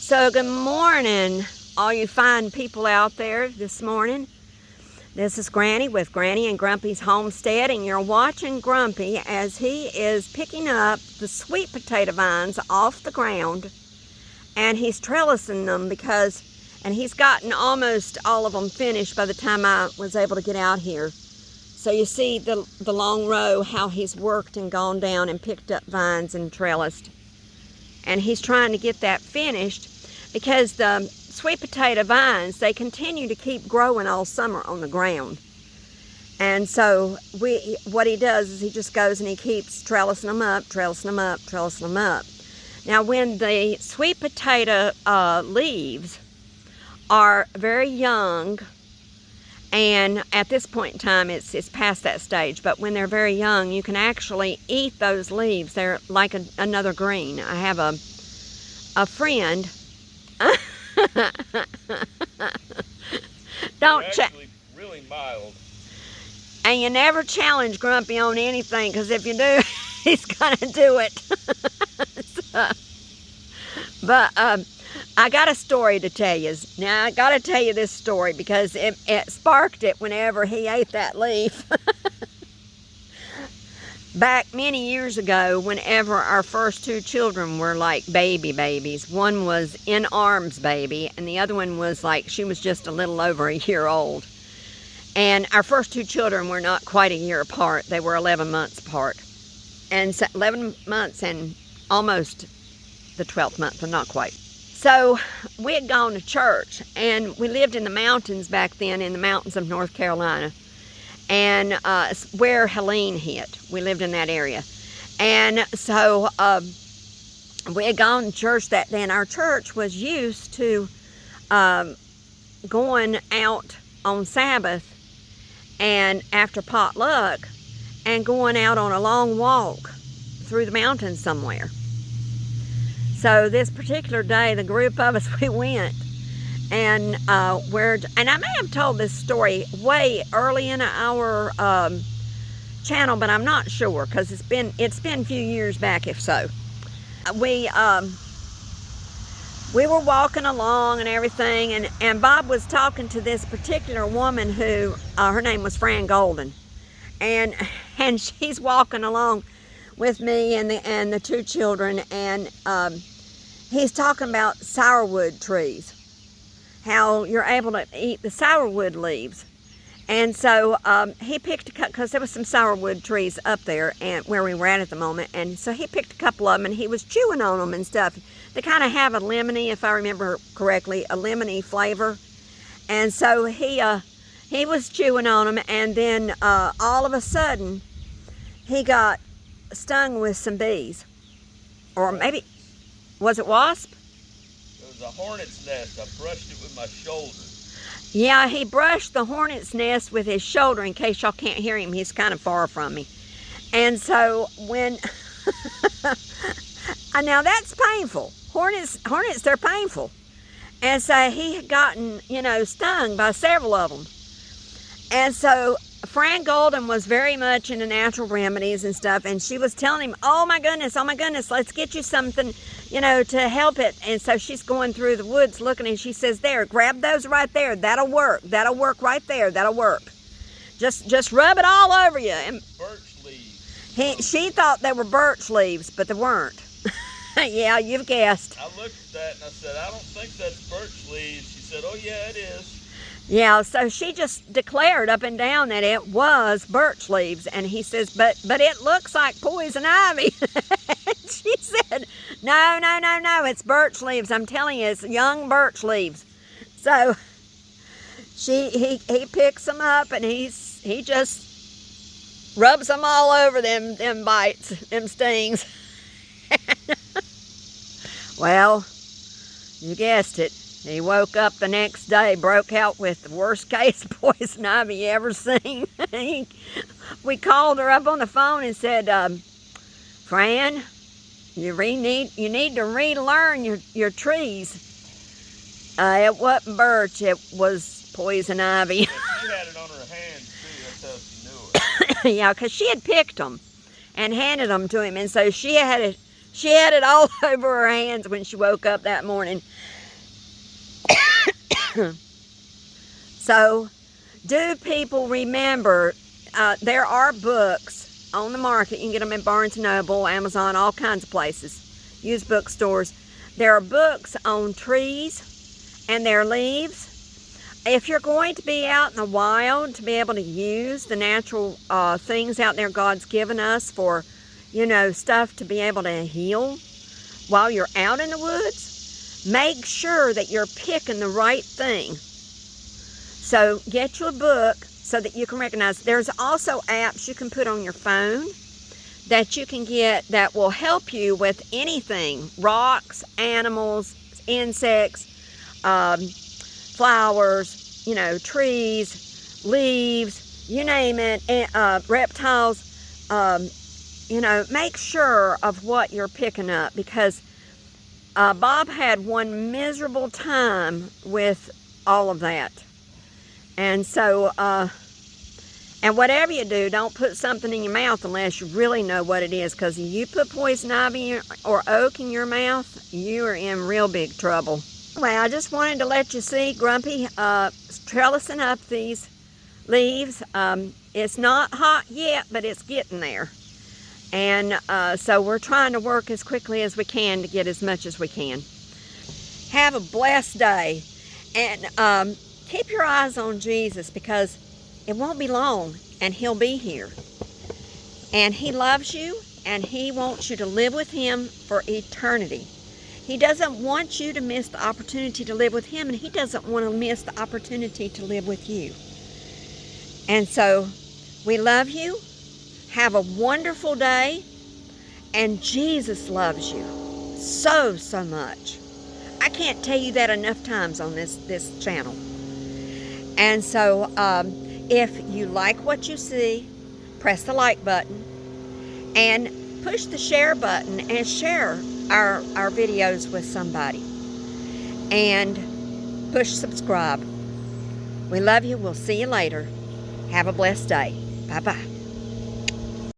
So good morning, all you fine people out there this morning. This is Granny with Granny and Grumpy's Homestead, and you're watching Grumpy as he is picking up the sweet potato vines off the ground, and he's trellising them and he's gotten almost all of them finished by the time I was able to get out here. So you see the long row, how he's worked and gone down and picked up vines and trellised. And he's trying to get that finished because the sweet potato vines, they continue to keep growing all summer on the ground. And so what he does is he just goes and he keeps trellising them up, trellising them up, trellising them up. Now when the sweet potato leaves are very young, and at this point in time it's past that stage, but when they're very young you can actually eat those leaves. They're like another green. I have a friend don't actually really mild. And you never challenge Grumpy on anything, because if you do he's gonna do it. But I got a story to tell you. Now I gotta tell you this story because it sparked it whenever he ate that leaf. Back many years ago, whenever our first two children were like babies, one was in arms baby and the other one was like, she was just a little over a year old. And our first two children were not quite a year apart. They were 11 months apart. And so 11 months and almost the 12th month, but not quite. So we had gone to church, and we lived in the mountains back then, in the mountains of North Carolina. And where Helene hit. We lived in that area. And so we had gone to church that day, and our church was used to going out on Sabbath and after potluck and going out on a long walk through the mountains somewhere. So this particular day, the group of us, we went. And I may have told this story way early in our channel, but I'm not sure because it's been a few years back, if so. We were walking along and everything, and Bob was talking to this particular woman who her name was Fran Golden, and she's walking along with me and the two children, and he's talking about sourwood trees, how you're able to eat the sourwood leaves. And so he picked because there was some sourwood trees up there and where we were at the moment, and so he picked a couple of them and he was chewing on them and stuff. They kind of have a lemony, if I remember correctly, a lemony flavor. And so he was chewing on them, and then all of a sudden he got stung with some bees, or maybe was it wasp? It was a hornet's nest. I brushed it with my shoulder. Yeah, he brushed the hornet's nest with his shoulder. In case y'all can't hear him, he's kind of far from me. And so when now that's painful. Hornets, they're painful. And so he had gotten, stung by several of them. And so Fran Golden was very much into natural remedies and stuff, and she was telling him, oh my goodness, let's get you something, to help it. And so she's going through the woods looking, and she says, there, grab those right there, that'll work right there, that'll work. Just rub it all over you. And birch leaves. She thought they were birch leaves, but they weren't. Yeah, you've guessed. I looked at that and I said, I don't think that's birch leaves. She said, oh yeah, it is. Yeah, so she just declared up and down that it was birch leaves. And he says, but it looks like poison ivy. She said, no, it's birch leaves. I'm telling you, it's young birch leaves. So he picks them up and he just rubs them all over them bites, them stings. Well, you guessed it. He woke up the next day, broke out with the worst case of poison ivy you ever seen. We called her up on the phone and said, Fran, you need to relearn your trees. It wasn't birch, it was poison ivy. She had it on her hand too, that's how she knew it. Yeah, because she had picked them and handed them to him, and so she had it all over her hands when she woke up that morning. So, do people remember, there are books on the market. You can get them at Barnes & Noble, Amazon, all kinds of places, used bookstores. There are books on trees and their leaves. If you're going to be out in the wild to be able to use the natural things out there God's given us for, stuff to be able to heal while you're out in the woods, make sure that you're picking the right thing. So get you a book so that you can recognize. There's also apps you can put on your phone that you can get that will help you with anything: rocks, animals, insects, flowers, trees, leaves, you name it, reptiles. Make sure of what you're picking up, because Bob had one miserable time with all of that. And so, and whatever you do, don't put something in your mouth unless you really know what it is, because if you put poison ivy or oak in your mouth, you are in real big trouble. Anyway, I just wanted to let you see Grumpy trellising up these leaves. It's not hot yet, but it's getting there. And so we're trying to work as quickly as we can to get as much as we can. Have a blessed day. And keep your eyes on Jesus, because it won't be long and he'll be here. And he loves you, and he wants you to live with him for eternity. He doesn't want you to miss the opportunity to live with him, and he doesn't want to miss the opportunity to live with you. And so we love you. Have a wonderful day. And Jesus loves you so, so much. I can't tell you that enough times on this channel. And so if you like what you see, press the like button and push the share button and share our videos with somebody. And push subscribe. We love you. We'll see you later. Have a blessed day. Bye-bye.